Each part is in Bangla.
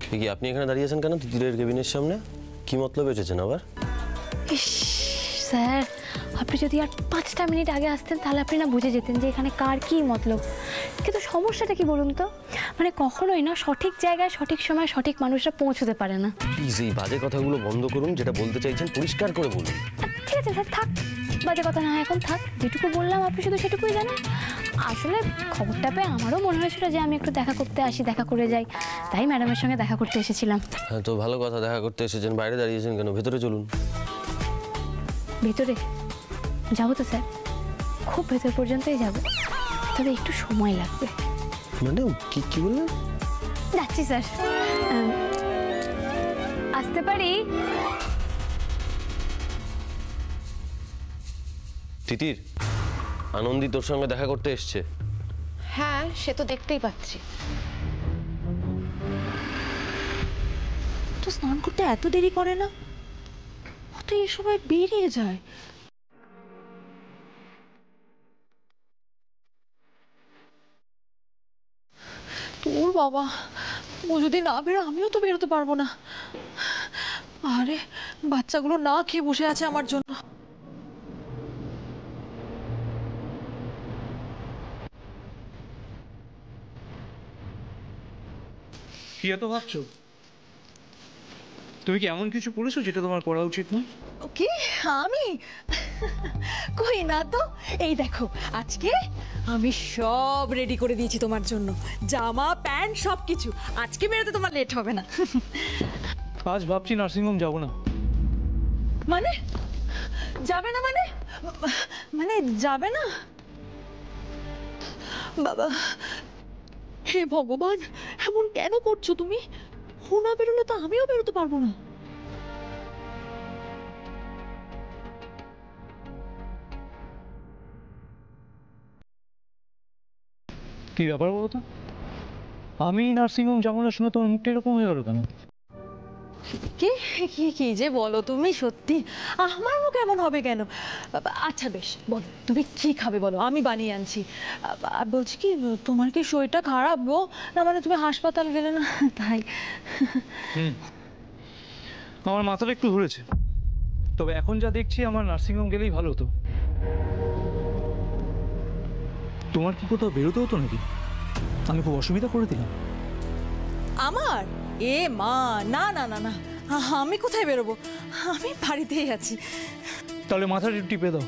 কি আপনি এখানে দাঁড়িয়েছেন কেন তিতিরের কেবিনের সামনে? কি মতলব এসেছেন আবার? স্যার, আপনি যদি আর 5টা মিনিট আগে আসতেন তাহলে আপনি না বুঝে যেতেন যে এখানে কার কি মতলব। কিন্তু সমস্যাটা কি বলুন তো, মানে কখনোই না সঠিক জায়গায় সঠিক সময় সঠিক মানুষরা পৌঁছতে পারে না। প্লিজ এই বাজে কথাগুলো বন্ধ করুন, যেটা বলতে চাইছেন পরিষ্কার করে বলুন। ঠিক আছে স্যার, থাক বাজে কথা না, এখন থাক। যেটুকু বললাম আপনি শুধু সেটুকুই জানেন। আসলে খবরটা পেয়ে আমারও মনে হয়েছিল যে আমি একটু দেখা করতে আসি, দেখা করে যাই, তাই ম্যাডামের সঙ্গে দেখা করতে এসেছিলাম। হ্যাঁ তো ভালো কথা, দেখা করতে এসেছেন, বাইরে দাঁড়িয়েছেন কেন? ভেতরে চলুন। ভেতরে যাবো তো স্যার, খুব ভেতর পর্যন্তই যাব, তবে একটু সময় লাগবে। মানে কি বললেন? যাচ্ছি স্যার, আসতে পারি? তিতির, আনন্দী তোর সঙ্গে দেখা করতে এসছে। হ্যাঁ, সে তো দেখতেই পাচ্ছি। তো স্নান করতে এত দেরি করে না, ও তো এই সময় বেরিয়ে যায়। তোর বাবা, ও যদি না বেরো আমিও তো বেরোতে পারবো না। আরে বাচ্চাগুলো না খেয়ে বসে আছে আমার জন্য। কি এত ভাবছো? তুমি কি এমন কিছু করেছো যেটা তোমার করা উচিত নয়? কি আমি? কই না তো। এই দেখো, আজকে আমি সব রেডি করে দিয়েছি তোমার জন্য, জামা প্যান্ট সব কিছু। আজকে বেরোতে তোমার লেট হবে না। আজ ভাবছি নার্সিংহোম যাবো না। মানে যাবে না? মানে মানে যাবে না? বাবা, হে ভগবান, এমন কেন করছো তুমি? ও না বেরোলে তো আমিও বেরোতে পারবো না। কি ব্যাপার বলো তো? আমি নার্সিংহোম যাবো না শুনে তোমার মুখটা এরকম হয়ে গেল কেন? কি কি কি যে বলো তুমি, সত্যি আমার মুখ এমন হবে কেন? আচ্ছা বেশ, বলো তুমি কি খাবে বলো, আমি বানিয়ে আনছি। বলছি কি, তোমার কি শরীরটা খারাপ গো? না মানে তুমি হাসপাতাল গেলে না তাই? আমার মাথাটা একটু ঘুরেছে, তবে এখন যা দেখছি আমার নার্সিংহোম গেলেই ভালো হতো। তোমার কি কোথাও বেরোতে হতো নাকি? আমি খুব অসুবিধা করে দিলাম? আমার এ মা, না না না না, আমি কোথায় বেরোবো? আমি বাড়িতেই আছি। তাহলে মাথাটা একটু টিপে দাও।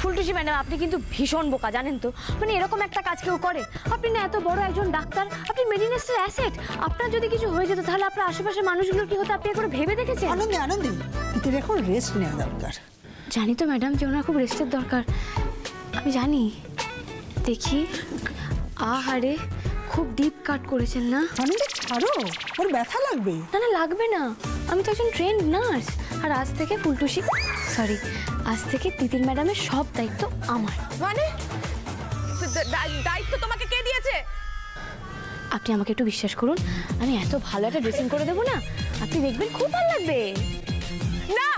ফুলটুসি ম্যাডাম, আপনি কিন্তু ভীষণ বোকা জানেন তো। মানে এরকম একটা কাজ কেউ করে? আপনি না এত বড় একজন ডাক্তার, আপনি মেডিনেস্টের অ্যাসেট। আপনার যদি কিছু হয়ে যেত তাহলে আপনার আশেপাশের মানুষগুলোর কি হতো আপনি একবার ভেবে দেখেছেন? আনন্দী, তোর এখন রেস্ট নেওয়া দরকার। জানি তো ম্যাডাম যে ওনার খুব রেস্টের দরকার, আমি জানি। দেখি, আহারে খুব ডিপ কাট করেছেন না? আনন্দী ছাড়ো, ওর ব্যথা লাগবে। না না, লাগবে না, আমি তো একজন ট্রেন্ড নার্স। আর আজ থেকে ফুলটুসি, সরি, আজ থেকে তিতির ম্যাডামের সব দায়িত্ব আমার। মানে দায়িত্ব তোমাকে কে দিয়েছে? আপনি আমাকে একটু বিশ্বাস করুন, আমি এত ভালো একটা ড্রেসিং করে দেবো না, আপনি দেখবেন খুব ভালো লাগবে। না,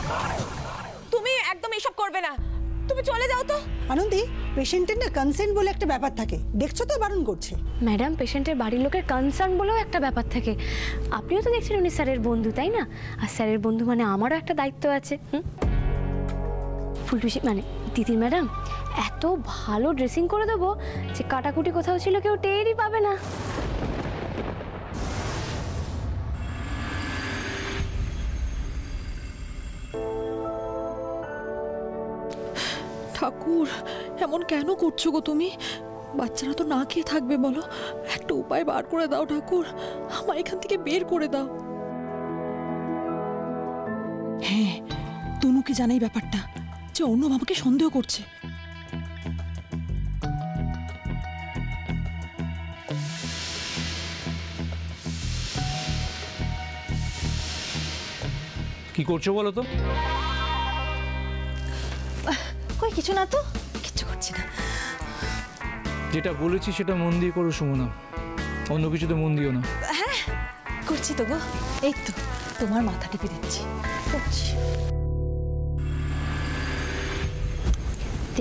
তুমি একদম এসব করবে না, তুমি চলে যাও তো। আনন্দী, পেশেন্টের না কনসেন্ট বলে একটা ব্যাপার থাকে, দেখছো তো বারণ করছে। ম্যাডাম, পেশেন্টের বাড়ির লোকের কনসার্ন বলেও একটা ব্যাপার থাকে। আপনিও তো দেখছেন উনি স্যারের বন্ধু, তাই না? আর স্যারের বন্ধু মানে আমারও একটা দায়িত্ব আছে। ফুলটুসি মানে তিতির ম্যাডাম এত ভালো ড্রেসিং করে দেবো যে কাটাকুটি কোথাও ছিল কেউ টেরই পাবে না। ঠাকুর, এমন কেন করছো গো তুমি? বাচ্চারা তো না খেয়ে থাকবে, বলো একটা উপায় বার করে দাও ঠাকুর, আমার এখান থেকে বের করে দাও। হ্যাঁ, তনুকে জানাই ব্যাপারটা, যে অর্ণব আমাকে সন্দেহ করছে। কি করছো বলো তো? কই কিছু না তো, কিচ্ছু করছি না। যেটা বলেছি সেটা মন দিয়ে করো সুমনা, অন্য কিছুতে মন দিও না। হ্যাঁ করছি তো গো, এই তো তোমার মাথা টিপে দিচ্ছি, করছি।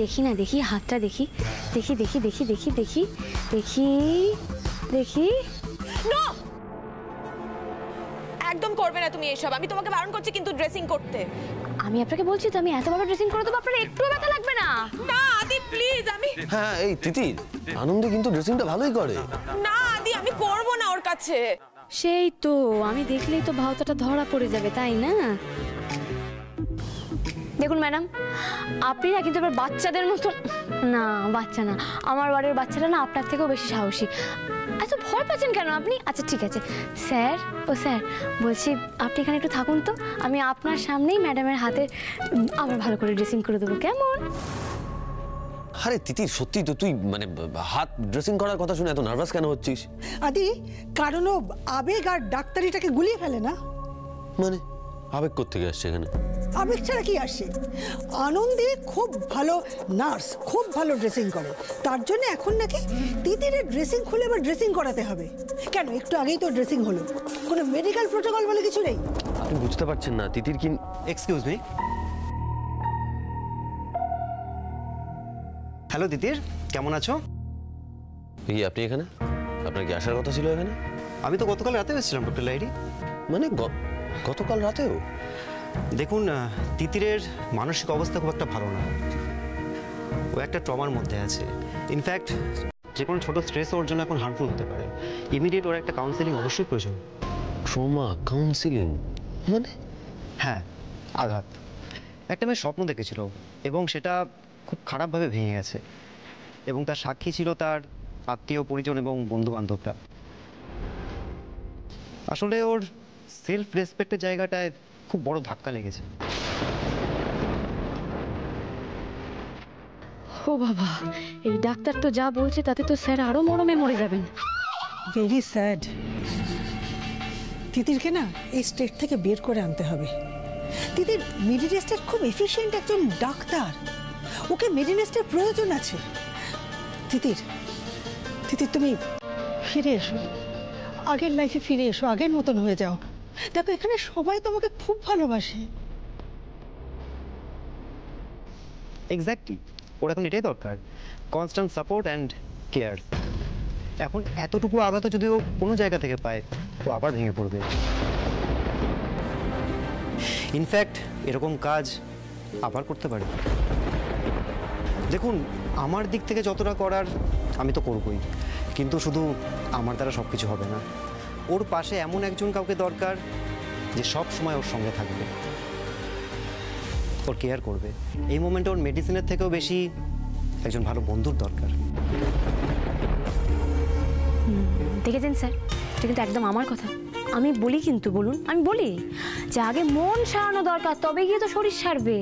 দেখি না, দেখি হাতটা দেখি, দেখি দেখি দেখি দেখি দেখি দেখি দেখি। নো, একদম করবে না তুমি এসব। আমি তোমাকে বারণ করছি কিন্তু ড্রেসিং করতে। আমি আপনাকে বলছি তো, আমি এত বড় ড্রেসিং করে দেবো, আপনার একটু ব্যথা লাগবে না। না আদি প্লিজ, আমি হ্যাঁ এই তিতির, আনন্দে কিন্তু ড্রেসিংটা ভালোই করে। না আদি, আমি করব না ওর কাছে। সেই তো, আমি দেখলেই তো ভাওতাটা ধরা পড়ে যাবে, তাই না? দেখুন ম্যাডাম, আপনি না কিন্তু এবার বাচ্চাদের মতো, না বাচ্চা না, আমার বাড়ির বাচ্চাটা না আপনার থেকেও বেশি সাহসী। এত ভয় পাচ্ছেন কেন আপনি? আচ্ছা ঠিক আছে স্যার, ও স্যার বলছি আপনি এখানে একটু থাকুন তো, আমি আপনার সামনেই ম্যাডামের হাতে আবার ভালো করে ড্রেসিং করে দেবো, কেমন? আরে তিতির সত্যি তো, তুই মানে হাত ড্রেসিং করার কথা শুনে এত নার্ভাস কেন হচ্ছিস? আদি, কারণ ও আবেগ আর ডাক্তারিটাকে গুলিয়ে ফেলে না। মানে আবেগ কোত্থেকে আসছে এখানে? আবেগ ছাড়া কি আসে? আনন্দে খুব ভালো নার্স, খুব ভালো ড্রেসিং করে, তার জন্য এখন নাকি তিতিরের ড্রেসিং খুলে আবার ড্রেসিং করাতে হবে। কেন, একটু আগেই তো ড্রেসিং হলো, কোনো মেডিকেল প্রোটোকল বলে কিছু নেই? আপনি বুঝতে পারছেন না তিতির কি? Excuse me. হ্যালো তিতির, কেমন আছো? এই আপনি এখানে? আপনার কি আসার কথা ছিল এখানে? আমি তো গতকাল রাতে এসেছিলাম ডক্টর লাইরি। মানে গতকাল রাতেও? দেখুন, তিতিরের মানসিক অবস্থা খুব একটা ভালো না। ও একটা ট্রমার মধ্যে আছে। ইনফ্যাক্ট যে কোনো ছোটো স্ট্রেস ওর জন্য এখন হার্মফুল হতে পারে। ইমিডিয়েট ওর একটা কাউন্সেলিং অবশ্যই প্রয়োজন। ট্রমা কাউন্সিলিং মানে? হ্যাঁ, আঘাত। একটা মেয়ে স্বপ্ন দেখেছিল এবং সেটা খুব খারাপভাবে ভেঙে গেছে, এবং তার সাক্ষী ছিল তার আত্মীয় পরিজন এবং বন্ধু বান্ধবরা। আসলে ওর সেলফ রেসপেক্টের জায়গাটায় খুব বড় ধাক্কা লেগেছে। ও বাবা, এই ডাক্তার তো যা বলছে তাতে তো স্যার আরো মরমে মরে যাবেন। Very sad. তিতিরকে না এই স্টেট থেকে বের করে আনতে হবে। তিতির মেডিনেস্টের খুব এফিশিয়েন্ট একজন ডাক্তার, ওকে মেডিনেস্টের প্রয়োজন আছে। তিতির, তিতির তুমি ফিরে এসো, আগের লাইফে ফিরে এসো, আগের মতন হয়ে যাও। দেখো এখানে সবাই তোমাকে খুব ভালোবাসে। এক্স্যাক্টলি, ওর এখন এটাই দরকার, কনস্ট্যান্ট সাপোর্ট অ্যান্ড কেয়ার। এখন এতটুকু আঘাত যদি ও কোনো জায়গা থেকে পায়, ও আবার ভেঙে পড়বে। ইনফ্যাক্ট এরকম কাজ আবার করতে পারে। দেখুন, আমার দিক থেকে যতটা করার আমি তো করবই, কিন্তু শুধু আমার দ্বারা সব কিছু হবে না। ওর পাশে এমন একজন কাউকে দরকার যে সব সময় ওর সঙ্গে থাকবে, ওর কেয়ার করবে। এই মোমেন্টে ওর মেডিসিনের থেকেও বেশি একজন ভালো বন্ধুর দরকার। দেখেছেন স্যার, এটা কিন্তু একদম আমার কথা। আমি বলি কিন্তু, বলুন, আমি বলি যে আগে মন সারানো দরকার, তবে গিয়ে তো শরীর সারবে।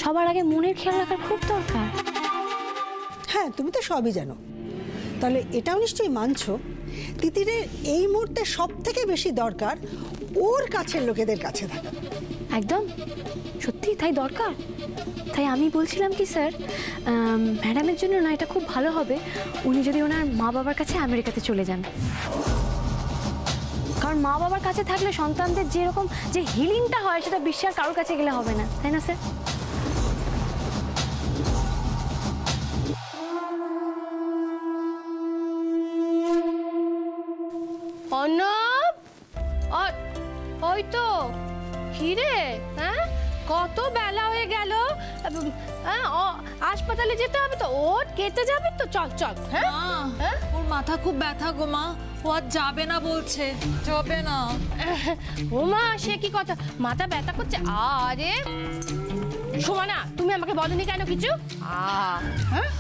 সবার আগে মনের খেয়াল রাখার খুব দরকার। হ্যাঁ, তুমি তো সবই জানো, তাহলে এটাও নিশ্চয়ই মানছো তিতিরের এই মুহূর্তে সব থেকে বেশি দরকার ওর কাছের লোকেদের কাছে থাকা। একদম সত্যি তাই দরকার। তাই আমি বলছিলাম কি স্যার, ম্যাডামের জন্য না এটা খুব ভালো হবে উনি যদি ওনার মা বাবার কাছে আমেরিকাতে চলে যান। কারণ মা বাবার কাছে থাকলে সন্তানদের যেরকম যে হিলিংটা হয় সেটা বিশ্বের কারোর কাছে গেলে হবে না, তাই না স্যার? অর্ণব, ওই তো কিরে, হ্যাঁ কত বেলা হয়ে গেল, হাসপাতালে যেতে হবে তো, ওর কেটে যাবে তো, চল চল। হ্যাঁ, ওর মাথা খুব ব্যথা গো মা, ও আর যাবে না বলছে, যাবে না। ও মা, সে কি কথা, মাথা ব্যথা করছে? আরে শোনা, তুমি আমাকে বলনি কেন কিছু? হ্যাঁ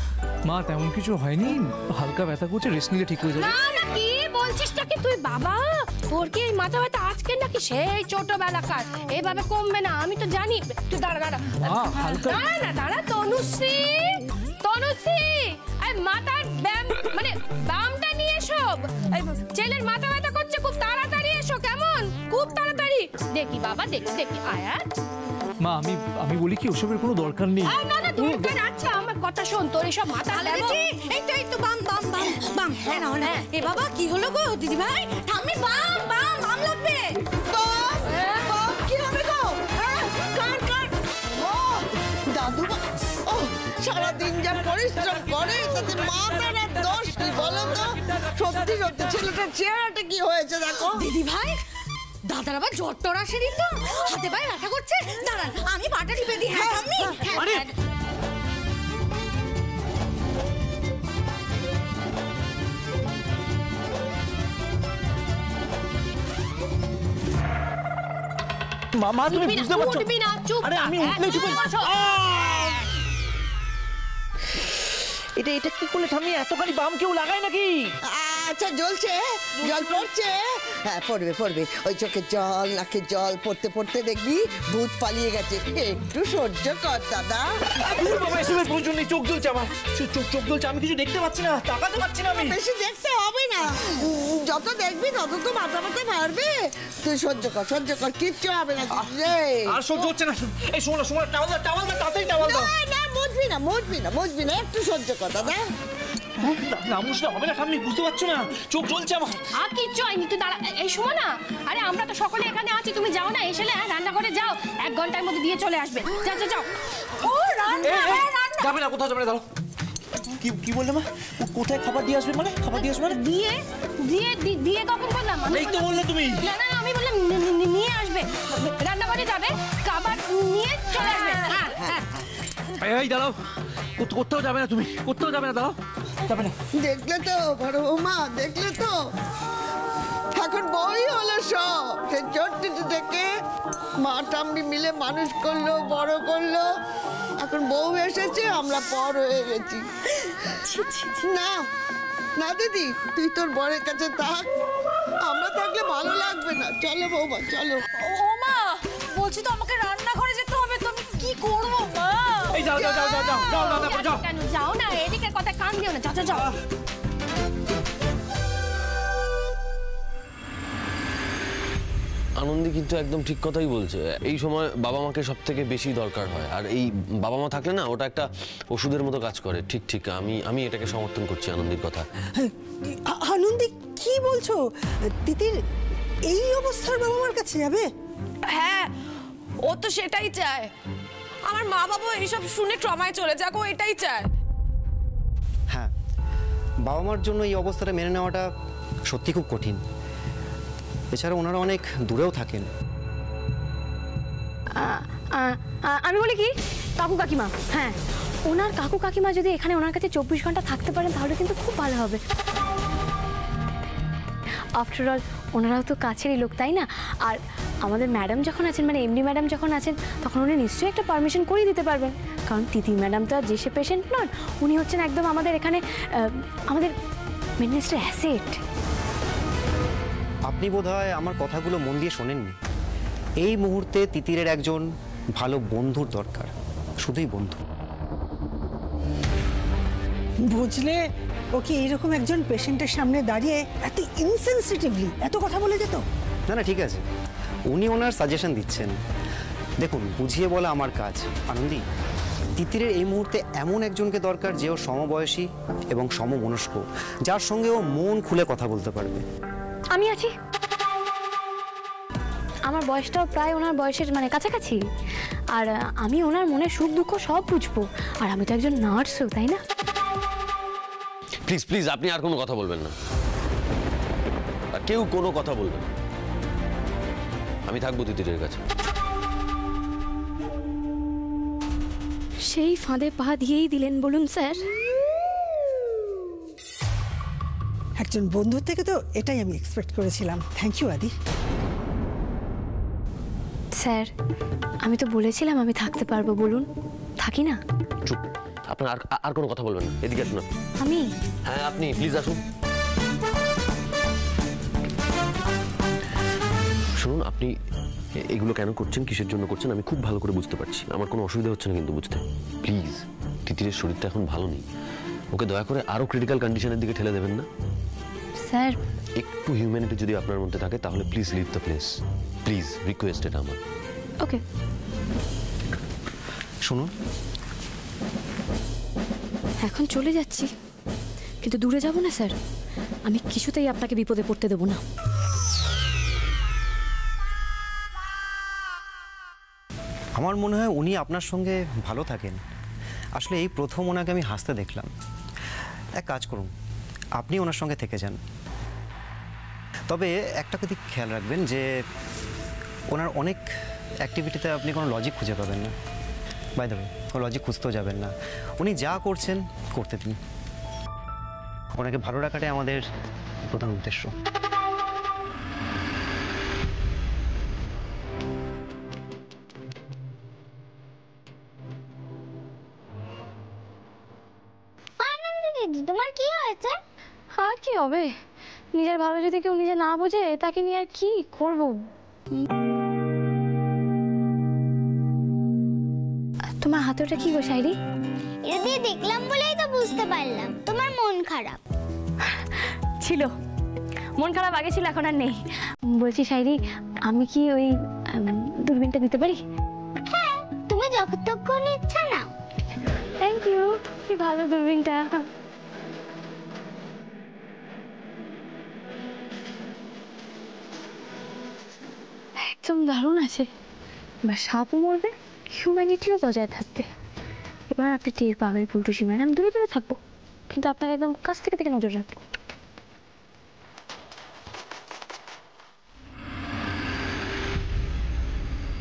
মা তেমন কিছু হয়নি, হালকা ব্যথা করছে, রেস্ট নিলে ঠিক হয়ে যাবে। না না, কি বলছিসটা কি তুই বাবা? তোর কি এই মাথা ব্যথা আজকে নাকি সেই ছোটবেলাকার? এইভাবে কমবে না, আমি তো জানি। তুই দাঁড়া দাঁড়া দাঁড়া না, দাঁড়া। তনুশ্রী, তনুশ্রী, এই মাথার ব্যায়াম মানে বামটা নিয়ে এসো। ছেলের মাথা ব্যথা করছে, খুব তাড়াতাড়ি এসো, কেমন? খুব তাড়াতাড়ি। দেখি বাবা, দেখি দেখি, আয়া। মা আমি বলি কি ওসবের কোনো দরকার নেই। না না, দরকার আছে, আমার কথা শোন। তোর এসব মাথা এই তো বাম বাম বাম বাম। হ্যাঁ না, এ বাবা কি হলো গো দিদি ভাই? ঠাম্মি বাম বাম বাম লাগবে। কি হবে গো? কার কার? ও দাদু, ও সারাদিন যা পরিশ্রম করে তাতে মাথার আর দোষ কি বলো তো? সত্যি সত্যি ছেলেটার চেহারাটা কি হয়েছে দেখো। দিদি ভাই, দাদার আবার জ্বর টর আসেনি তো? হাতে পায়ে ব্যথা করছে? দাঁড়ান, আমি পাটা টিপে দিই। হ্যাঁ ঠাম্মি। মা তুমি বুঝতে পারছো? উঠবি না, চুপ। আরে আমি উঠলে চুপ। এটা কি করলে ঠাম্মি? এতখানি বাম কেউ লাগায় নাকি? আচ্ছা জ্বলছে, জল পড়ছে। হ্যাঁ পড়বে পড়বে, ওই চোখে জল নাকে জল পড়তে পড়তে দেখবি ভূত পালিয়ে গেছে। একটু সহ্য কর দাদা। বাবা এসবের প্রয়োজন নেই, চোখ জ্বলছে আমার, চোখ জ্বলছে, আমি কিছু দেখতে পাচ্ছি না, তাকাতে পারছি না আমি। বেশি দেখতে হবে না, যত দেখবি তত তো মাথা মাথা মারবে। তুই সহ্য কর, কিচ্ছু হবে না। আর সহ্য হচ্ছে না। এই শোনো টাওয়াল দাও, তাড়াতাড়ি টাওয়াল দাও। না মুছবি না, একটু সহ্য কর দাদা। না মুছলে হবে না ঠাম্মি, বুঝতে পারছো না, চোখ জ্বলছে আমার। আর কিচ্ছু হয়নি, তুই দাঁড়া। এই শোনো না, আরে আমরা তো সকলে এখানে আছি, তুমি যাও না, এসে রান্নাঘরে যাও, 1 ঘন্টার মধ্যে দিয়ে চলে আসবে। যাও। ও রান্না, যাবে না, কোথাও যাবে না, দাঁড়াও। কি বললে মা? কোথায় খাবার দিয়ে আসবে? মানে খাবার দিয়ে আসবে? দিয়ে কখন বললাম? এই তো বললে তুমি। না আমি বললাম নিয়ে আসবে, রান্নাঘরে যাবে, খাবার নিয়ে চলে আসবে। হ্যাঁ। এই দাঁড়াও, কোথাও যাবে না তুমি, কোথাও যাবে না, দাঁড়াও, যাবে না। দেখলে তো বড় বৌমা, দেখলে তো এখন বই হলো সব। সে ছোট্ট থেকে মা ঠাম্মি মিলে মানুষ করলো, বড় করলো, এখন বউ এসেছে, আমরা পর হয়ে গেছি। না দিদি, তুই তোর বরের কাছে থাক, আমরা থাকলে ভালো লাগবে না। চলো বৌমা চলো। ও মা, বলছি তো আমাকে রান্নাঘরে যেতে হবে, তো আমি কি করবো মা? এই যাও। কেন যাও না, এদিকে কথা কান দিও না, যাও। আনন্দি কিন্তু একদম ঠিক কথাই বলছে। এই সময় বাবা মাকে সব থেকে বেশি দরকার হয়, আর এই বাবা মা থাকলে না ওটা একটা ওষুধের মতো কাজ করে। ঠিক আমি এটাকে সমর্থন করছি আনন্দির কথা। আনন্দি কি বলছো? তিতির এই অবস্থার বাবা মার কাছে যাবে? হ্যাঁ, ও তো সেটাই চায়। আমার মা বাবা এইসব শুনে ট্রমায় চলে যাক, ও এটাই চায়। হ্যাঁ, বাবা মার জন্য এই অবস্থাটা মেনে নেওয়াটা সত্যি খুব কঠিন। এছাড়া ওনারা অনেক দূরেও থাকেন। আমি বলি কি, কাকু কাকিমা, হ্যাঁ ওনার কাকু কাকিমা যদি এখানে ওনার কাছে 24 ঘন্টা থাকতে পারেন তাহলে কিন্তু খুব ভালো হবে। আফটার অল ওনারাও তো কাছেরই লোক, তাই না? আর আমাদের ম্যাডাম যখন আছেন, মানে এমডি ম্যাডাম যখন আছেন, তখন উনি নিশ্চয়ই একটা পারমিশন করিয়ে দিতে পারবেন। কারণ তিতির ম্যাডাম তো আর যে সে পেশেন্ট নন, উনি হচ্ছেন একদম আমাদের এখানে আমাদের মিনিস্টার অ্যাসেট। আপনি বোধহয় আমার কথাগুলো মন দিয়ে শোনেননি। এই মুহূর্তে তিতিরের একজন ভালো বন্ধুর দরকার, শুধুই বন্ধু। বুঝলে, ওকে এরকম একজন পেশেন্টের সামনে দাঁড়িয়ে এত ইনসেনসিটিভলি এত কথা বলে যেত? না ঠিক আছে, উনি ওনার সাজেশন দিচ্ছেন। দেখুন, বুঝিয়ে বলা আমার কাজ। আনন্দি, তিতিরের এই মুহূর্তে এমন একজনকে দরকার যে ওর সমবয়সী এবং সমমনস্ক, যার সঙ্গে ও মন খুলে কথা বলতে পারবে। আমি আছি, আমার বয়সটাও প্রায় ওনার বয়সের মানে কাছাকাছি, আর আমি ওনার মনের সুখ দুঃখ সব বুঝবো। আর আমি তো একজন নার্সও, তাই না? প্লিজ আপনি আর কোনো কথা বলবেন না, আর কেউ কোনো কথা বলবেন না। আমি থাকবো তিতিরের কাছে। সেই ফাঁদে পা দিয়েই দিলেন বলুন স্যার। একজন বন্ধুর থেকে তো এটাই আমি এক্সপেক্ট করেছিলাম। থ্যাংক ইউ আদি। স্যার, আমি তো বলেছিলাম আমি থাকতে পারবো, বলুন থাকি না? চুপ, আপনার আর কোনো কথা বলবেন না। এদিকে আসুন। আমি? হ্যাঁ আপনি, প্লিজ আসুন। শুনুন, আপনি এগুলো কেন করছেন, কিসের জন্য করছেন আমি খুব ভালো করে বুঝতে পারছি। আমার কোনো অসুবিধা হচ্ছে না কিন্তু বুঝতে। প্লিজ, তিতিরের শরীরটা এখন ভালো নেই, ওকে দয়া করে আরো ক্রিটিক্যাল কন্ডিশনের দিকে ঠেলে দেবেন না। স্যার, একটু হিউম্যানিটি যদি আপনার মধ্যে থাকে তাহলে please leave the place. Please, request এটা আমার। ওকে। শুনুন, এখন চলে যাচ্ছি, কিন্তু দূরে যাব না স্যার। আমি কিছুতেই আপনাকে বিপদে পড়তে দেব না। আমার মনে হয় উনি আপনার সঙ্গে ভালো থাকেন। আসলে এই প্রথম ওনাকে আমি হাসতে দেখলাম। এক কাজ করুন, আপনি ওনার সঙ্গে থেকে যান। তবে একটা দিক খেয়াল রাখবেন যে ওনার অনেক অ্যাক্টিভিটিতে আপনি কোনো লজিক খুঁজে পাবেন না। বাই দ্য ওয়ে, কোনো লজিক খুঁজতেও যাবেন না, উনি যা করছেন করতে দিন। ওনাকে ভালো রাখাটাই আমাদের প্রধান উদ্দেশ্য। তোমার কি হয়েছে? আর কি হবে, নিজের ভালো যদি কেউ নিজে না বোঝে তাকে নিয়ে আর কি করব। তোমার হাতে ওটা কি গো শাইরি? এটা দিয়ে দেখলাম বলেই তো বুঝতে পারলাম তোমার মন খারাপ ছিল। মন খারাপ আগে ছিল, এখন আর নেই। বলছি শাইরি, আমি কি ওই দূরবীনটা দিতে পারি? হ্যাঁ, তুমি যতক্ষণ ইচ্ছা নাও। Thank you. কি ভালো দূরবীনটা, একদম দারুণ আছে। এবার সাপও মরবে, হিউম্যানিটিও বজায় থাকবে। এবার আপনি টের পাবেন ফুলটুসি ম্যাডাম। দূরে দূরে থাকবো, কিন্তু আপনাকে একদম কাছ থেকে নজর রাখবো।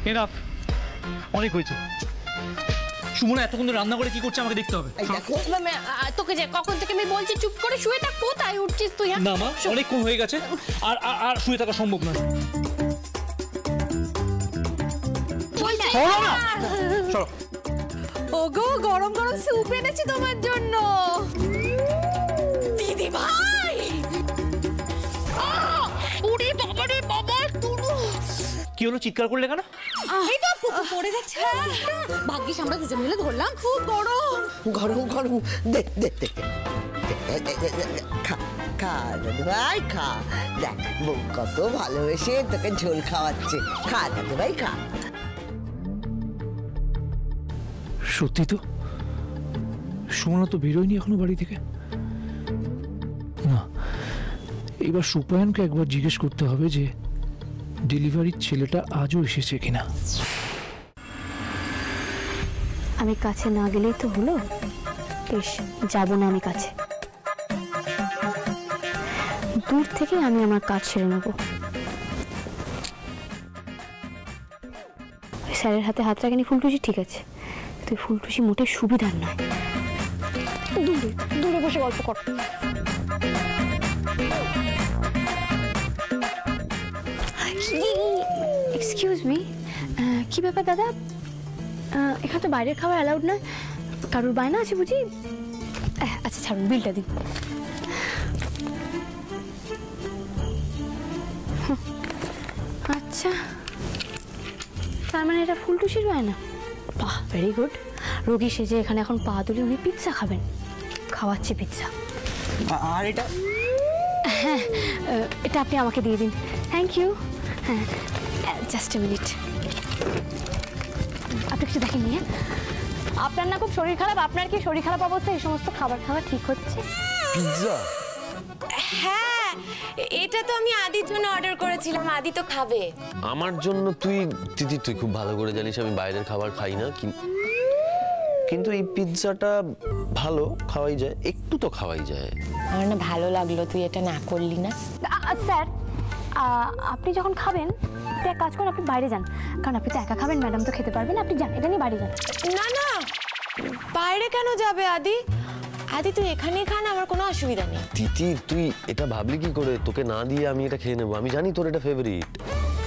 এনাফ, অনেক হয়েছে। সুমনা এতক্ষণ ধরে রান্না করে কি করছে আমাকে দেখতে হবে। তোকে যে কখন থেকে আমি বলছি চুপ করে শুয়ে থাক, কোথায় উঠছিস তুই? না মা, অনেকক্ষণ হয়ে গেছে, আর আর শুয়ে থাকা সম্ভব নয়। ওগো, গরম গরম স্যুপ এনেছি তোমার জন্য। দিদি ভাই, ওরে বাবা রে বাবা, কি হলো, চিৎকার করলে কেন? এই তো পড়ে যাচ্ছে। ভাগ্যিস আমরা দুজন মিলে ধরলাম। খুব গরম গরম গরম, দে দে দে খা খা দাদু ভাই খা। দেখ বউ কত ভালোবেসে তোকে ঝোল খাওয়াচ্ছে। খা দাদু ভাই খা। সত্যি তো, সুমনা তো বেরোয়নি এখনো বাড়ি থেকে। না, এবার সুপায়নকে একবার জিজ্ঞেস করতে হবে যে ডেলিভারির ছেলেটা আজও এসেছে কিনা। আমি কাছে না গেলেই তো হলো। বেশ, যাবো না আমি কাছে, দূর থেকে আমি আমার কাজ সেরে নেব। স্যারের হাতে হাত রাখেনি ফুলটুসি, ঠিক আছে, তুই ফুলটুসি মোটে সুবিধার নয়। দূরে দূরে বসে গল্প কর। এক্সকিউজ মি, কি ব্যাপার দাদা? এখানে তো বাইরের খাবার অ্যালাউড নয়। কারোর বায়না আছে বুঝি? আচ্ছা ছাড়ুন, বিলটা দিন। আচ্ছা, তার মানে এটা ফুলটুসির বায়না। বাহ, ভেরি গুড। রোগী সেজে এখানে এখন পা তুলে উনি পিৎজা খাবেন। খাওয়াচ্ছি পিৎজা। আর এটা? হ্যাঁ, এটা আপনি আমাকে দিয়ে দিন। Thank you. হ্যাঁ, জাস্ট এ মিনিট। আপনি কিছু দেখেননি? হ্যাঁ, আপনার না খুব শরীর খারাপ। আপনার কি শরীর খারাপ অবস্থায় এই সমস্ত খাবার খাওয়া ঠিক হচ্ছে? পিৎজা? হ্যাঁ, এটা তো আমি আদির জন্য অর্ডার করেছিলাম, আদি তো খাবে। আমার জন্য? তুই দিদি, তুই খুব ভালো করে জানিস আমি বাইরের খাবার খাই না, কিন্তু এই পিৎজাটা ভালো, খাওয়াই যায়, একটু তো খাওয়াই যায়। আমার না ভালো লাগলো তুই এটা না করলি না। স্যার, আপনি যখন খাবেন এক কাজ করুন, আপনি বাইরে যান, কারণ আপনি তো একা খাবেন, ম্যাডাম তো খেতে পারবেন। আপনি যান, এটা নিয়ে বাড়ি যান। না না, বাইরে কেন যাবে আদি? আদি তুই এখানেই খান, আমার কোনো অসুবিধা নেই। দিদি, তুই এটা ভাবলি কি করে? তোকে না দিয়ে আমি এটা খেয়ে নেবো, আমি জানি তোর এটা ফেভারিট।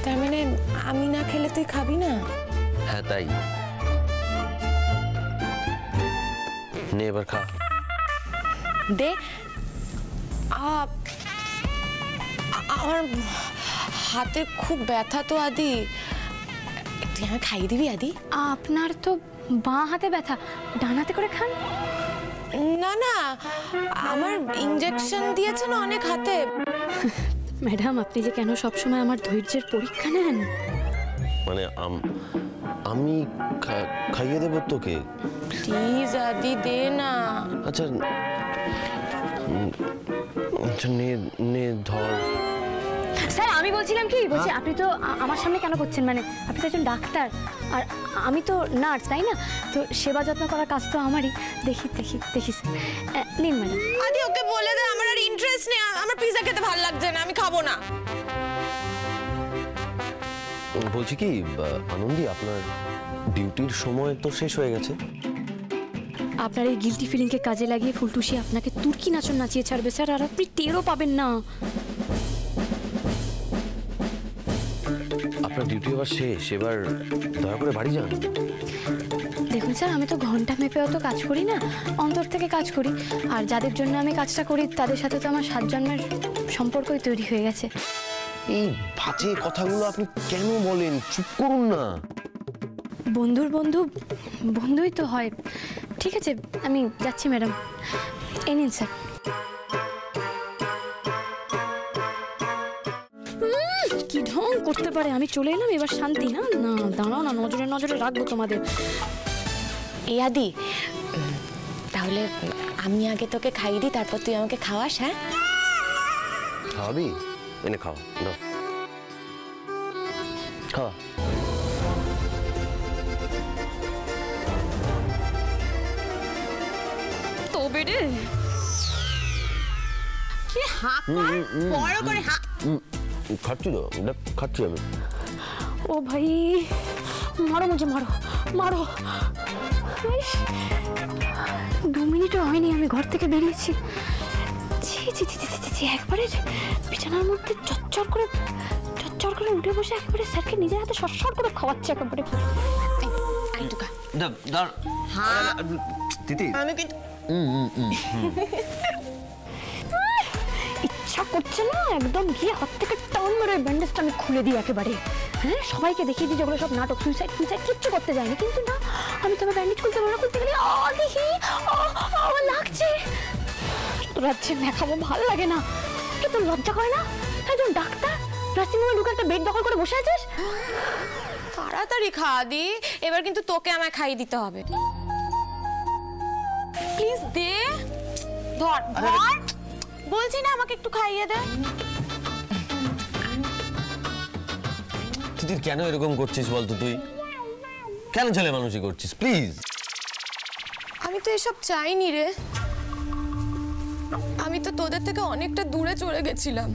তার মানে আমি না খেলে তুই খাবি না? হ্যাঁ, তাই নে, এবার খা। দে। আমার হাতে খুব ব্যথা তো আদি, তুই আমায় খাইয়ে দিবি আদি? আপনার তো বাঁ হাতে ব্যথা, ডান হাতে করে খান। না না, আমার ইনজেকশন দিয়েছে না অনেক হাতে। ম্যাডাম, আপনি যে কেন সবসময় আমার ধৈর্যের পরীক্ষা নেন? মানে আমি খাইয়ে দেবো তোকে? প্লিজ আদি, দে না। আচ্ছা নে নে, ধর। স্যার আমি বলছিলাম কি বলছি আপনি তো আমার সামনে কেন করছেন মানে আপনি তো একজন ডাক্তার আর আমি তো নার্স তাই না তো সেবা যত্ন করার কাজ তো আমারই দেখি স্যার নিন ম্যাডাম আদি ওকে বলে দে আমার আর ইন্টারেস্ট নেই আমার পিৎজা খেতে ভালো লাগছে না আমি খাবো না বলছি কি আনন্দি আপনার ডিউটির সময় তো শেষ হয়ে গেছে আপনার এই গিলটি ফিলিংকে কাজে লাগিয়ে ফুলটুসি আপনাকে তুর্কি নাচন নাচিয়ে ছাড়বে স্যার আর আপনি টেরও পাবেন না আপনার ডিউটি আবার শেষ এবার দয়া করে বাড়ি যান দেখুন স্যার আমি তো ঘন্টা মেপে অত কাজ করি না অন্তর থেকে কাজ করি আর যাদের জন্য আমি কাজটা করি তাদের সাথে তো আমার 7 জন্মের সম্পর্কই তৈরি হয়ে গেছে এই বাজে কথাগুলো আপনি কেন বলেন চুপ করুন না বন্ধুর বন্ধু বন্ধুই তো হয় ঠিক আছে আমি যাচ্ছি ম্যাডাম এই নিন স্যার কি ঢং করতে পারে আমি চলে এলাম এবার শান্তি না না দাঁড়াও না নজরে নজরে রাখবো তোমাদের এই আদি তাহলে আমি আগে তোকে খাইয়ে দিই তারপর তুই আমাকে খাওয়াস হ্যাঁ খাওয়াবি এনে খাও দাও খাওয়া তবে রে কি হাঁ কর বড় করে হাঁ খাচ্ছি তো খাচ্ছি আমি ও ভাই মারো মুঝে মারো মারো 2 মিনিটও হয়নি আমি ঘর থেকে বেরিয়েছি ছি একবারে বিছানার মধ্যে চচ্চর করে উঠে বসে একেবারে স্যারকে নিজের হাতে সরসর করে খাওয়াচ্ছে একেবারে ইচ্ছা করছে না একদম গিয়ে হাত থেকে টান মেরে ব্যান্ডেজটা আমি খুলে দিই একেবারে হ্যাঁ সবাইকে দেখিয়ে দিই যেগুলো সব নাটক সুইসাইড কিচ্ছু করতে যায়নি কিন্তু না আমি তোমার ব্যান্ডেজ খুলতে গেলে দেখি আমার লাগছে রাজ্যে মেখাবো ভালো লাগে না কিন্তু লজ্জা করে না একজন ডাক্তার নার্সিংহোমে ঢুকে একটা বেড দখল করে বসে আছিস তাড়াতাড়ি খা দি এবার কিন্তু তোকে আমায় খাইয়ে দিতে হবে প্লিজ দে ধর বলছি না আমাকে একটু খাইয়ে দে তুই কেন এরকম করছিস বলতো তুই কেন ছেলে মানুষই করছিস প্লিজ আমি তো এসব চাইনি রে আমি তো তোদের থেকে অনেকটা দূরে চলে গেছিলাম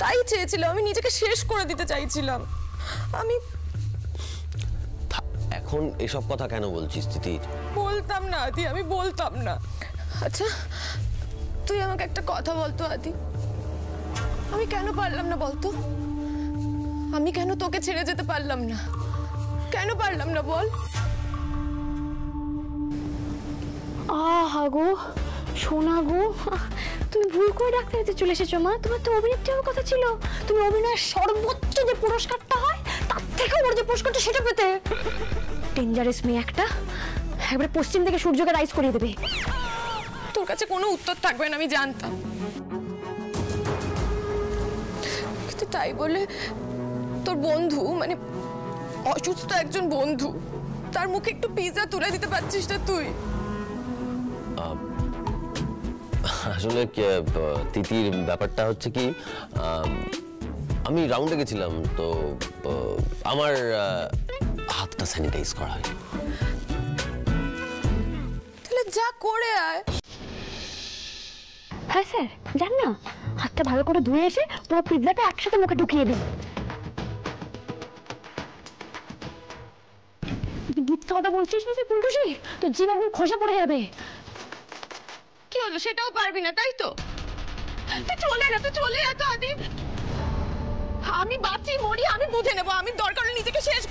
তাই চেয়েছিলাম আমি নিজেকে শেষ করে দিতে চাইছিলাম আমি এখন এসব কথা কেন বলছিস তিতির বলতাম না আদি আমি বলতাম না আচ্ছা তুই আমাকে একটা কথা বলতো আদি আমি কেন পারলাম না বলতো আমি কেন তোকে ছেড়ে যেতে পারলাম না কেন পারলাম না বল আহা গো সোনা গো তুমি ভুল করে ডাক্তারিতে চলে এসেছো মা তোমার তো অভিনেত্রী হওয়ার কথা ছিল তুমি অভিনয়ের সর্বোচ্চ যে পুরস্কারটা হয় তার থেকে বড় যে পুরস্কারটা সেটা পেতে ডেঞ্জারাস মেয়ে একটা একবারে পশ্চিম থেকে সূর্যকে রাইজ করিয়ে দেবে তোর কাছে কোনো উত্তর থাকবে না আমি জানতাম কিন্তু তাই বলে তোর বন্ধু মানে অসুস্থ একজন বন্ধু তার মুখে একটু পিৎজা তুলে দিতে পারছিস না তুই আসলে তিতির ব্যাপারটা হচ্ছে কি আমি রাউন্ডে গেছিলাম তো আমার হাতটা স্যানিটাইজ করা হয় তাহলে যা করে আয় হ্যাঁ স্যার জান না হাতটা ভালো করে ধুয়ে এসে পুরো পিৎজাটা একসাথে মুখে ঢুকিয়ে দিন মিথ্যা কথা বলছিস না তুই ফুলটুসি তোর জিভ একদম খসে পড়ে যাবে কি হলো সেটাও পারবি না তাই তো তুই চলে যা তো আদি আমি বাঁচি মরি আমি বুঝে নেবো আমি দরকার হলে নিজেকে শেষ